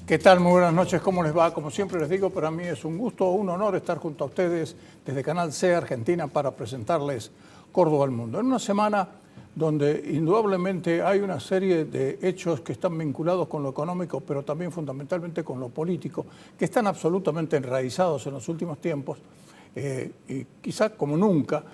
¿Qué tal? Muy buenas noches, ¿cómo les va? Como siempre les digo, para mí es un gusto, un honor estar junto a ustedes desde Canal C Argentina para presentarles Córdoba al Mundo. En una semana donde indudablemente hay una serie de hechos que están vinculados con lo económico, pero también fundamentalmente con lo político, que están absolutamente enraizados en los últimos tiempos y quizá como nunca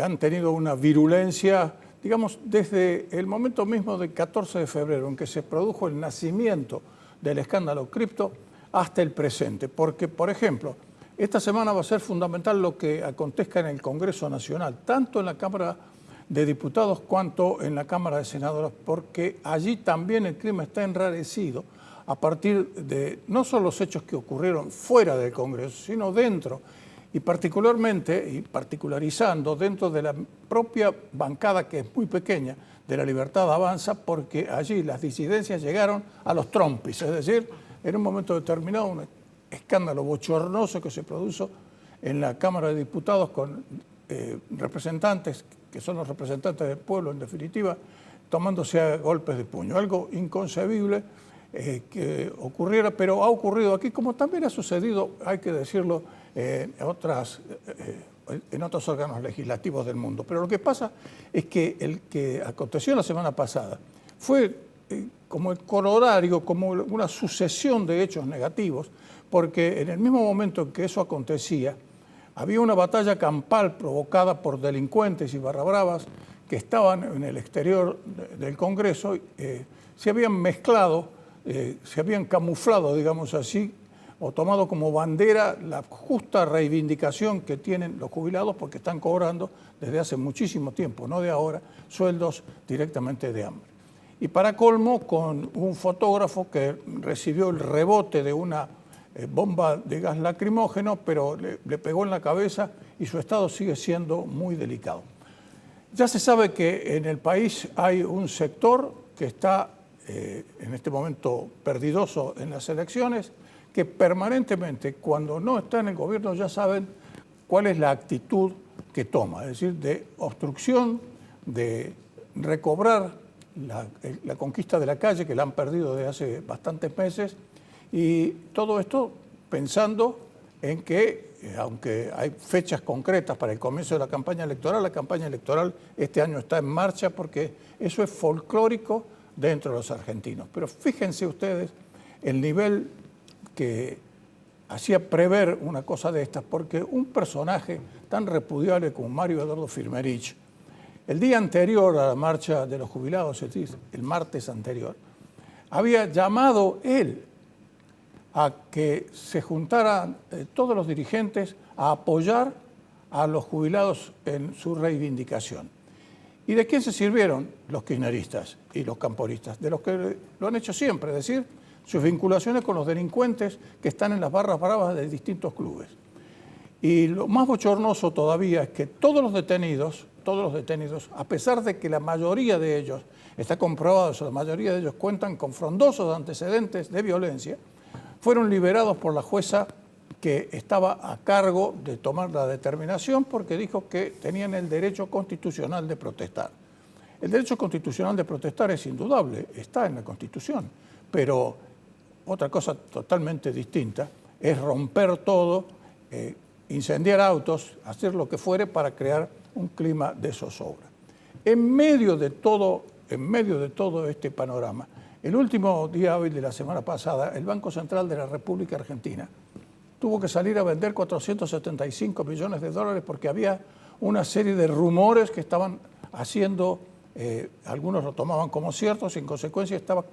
han tenido una virulencia, digamos, desde el momento mismo del 14 de febrero, en que se produjo el nacimiento del escándalo cripto hasta el presente. Porque, por ejemplo, esta semana va a ser fundamental lo que acontezca en el Congreso Nacional, tanto en la Cámara de Diputados cuanto en la Cámara de Senadores, porque allí también el clima está enrarecido a partir de no solo los hechos que ocurrieron fuera del Congreso, sino dentro, y particularmente, y particularizando dentro de la propia bancada, que es muy pequeña, de La Libertad Avanza, porque allí las disidencias llegaron a los trompis, es decir, en un momento determinado un escándalo bochornoso que se produjo en la Cámara de Diputados con representantes, que son los representantes del pueblo en definitiva, tomándose a golpes de puño, algo inconcebible que ocurriera, pero ha ocurrido aquí, como también ha sucedido, hay que decirlo, en otros órganos legislativos del mundo. Pero lo que pasa es que el que aconteció la semana pasada fue como el corolario, como una sucesión de hechos negativos, porque en el mismo momento en que eso acontecía, había una batalla campal provocada por delincuentes y barrabravas que estaban en el exterior del Congreso, se habían mezclado, se habían camuflado, digamos así, o tomado como bandera la justa reivindicación que tienen los jubilados porque están cobrando desde hace muchísimo tiempo, no de ahora, sueldos directamente de hambre. Y para colmo, con un fotógrafo que recibió el rebote de una bomba de gas lacrimógeno, pero le pegó en la cabeza y su estado sigue siendo muy delicado. Ya se sabe que en el país hay un sector que está en este momento perdidoso en las elecciones, que permanentemente, cuando no está en el gobierno, ya saben cuál es la actitud que toma, es decir, de obstrucción, de recobrar la conquista de la calle, que la han perdido desde hace bastantes meses, y todo esto pensando en que, aunque hay fechas concretas para el comienzo de la campaña electoral este año está en marcha porque eso es folclórico dentro de los argentinos. Pero fíjense ustedes el nivel que hacía prever una cosa de estas, porque un personaje tan repudiable como Mario Eduardo Firmerich, el día anterior a la marcha de los jubilados, es decir, el martes anterior, había llamado él a que se juntaran todos los dirigentes a apoyar a los jubilados en su reivindicación. ¿Y de quién se sirvieron? Los kirchneristas y los camporistas, de los que lo han hecho siempre, es decir, sus vinculaciones con los delincuentes que están en las barras bravas de distintos clubes. Y lo más bochornoso todavía es que todos los detenidos, a pesar de que la mayoría de ellos, está comprobado eso, la mayoría de ellos cuentan con frondosos antecedentes de violencia, fueron liberados por la jueza que estaba a cargo de tomar la determinación porque dijo que tenían el derecho constitucional de protestar. El derecho constitucional de protestar es indudable, está en la Constitución, pero otra cosa totalmente distinta es romper todo, incendiar autos, hacer lo que fuere para crear un clima de zozobra. En medio de todo este panorama, el último día hábil de la semana pasada, el Banco Central de la República Argentina tuvo que salir a vender 475 millones de dólares porque había una serie de rumores que estaban haciendo, algunos lo tomaban como ciertos y en consecuencia estaba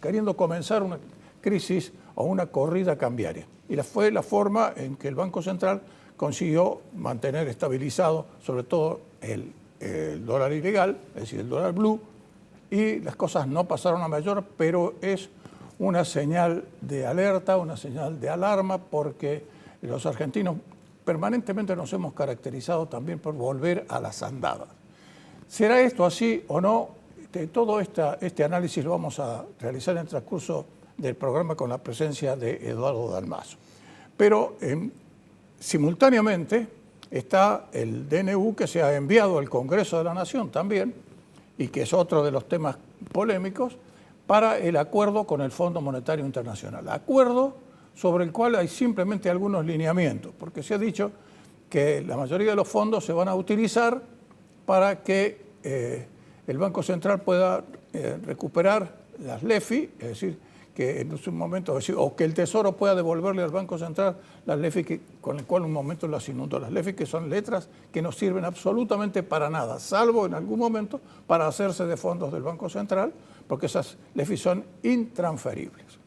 queriendo comenzar una crisis o una corrida cambiaria. Y fue la forma en que el Banco Central consiguió mantener estabilizado sobre todo el dólar ilegal, es decir, el dólar blue, y las cosas no pasaron a mayor, pero es una señal de alerta, una señal de alarma, porque los argentinos permanentemente nos hemos caracterizado también por volver a las andadas. ¿Será esto así o no? Todo este análisis lo vamos a realizar en el transcurso del programa con la presencia de Eduardo Dalmazo. Pero simultáneamente está el DNU que se ha enviado al Congreso de la Nación también, y que es otro de los temas polémicos, para el acuerdo con el Fondo Monetario Internacional. Acuerdo sobre el cual hay simplemente algunos lineamientos, porque se ha dicho que la mayoría de los fondos se van a utilizar para que el Banco Central pueda recuperar las LEFI, es decir, que en un momento, o que el Tesoro pueda devolverle al Banco Central las LEFI con el cual en un momento las inundó. Las LEFI, que son letras que no sirven absolutamente para nada, salvo en algún momento para hacerse de fondos del Banco Central, porque esas LEFI son intransferibles.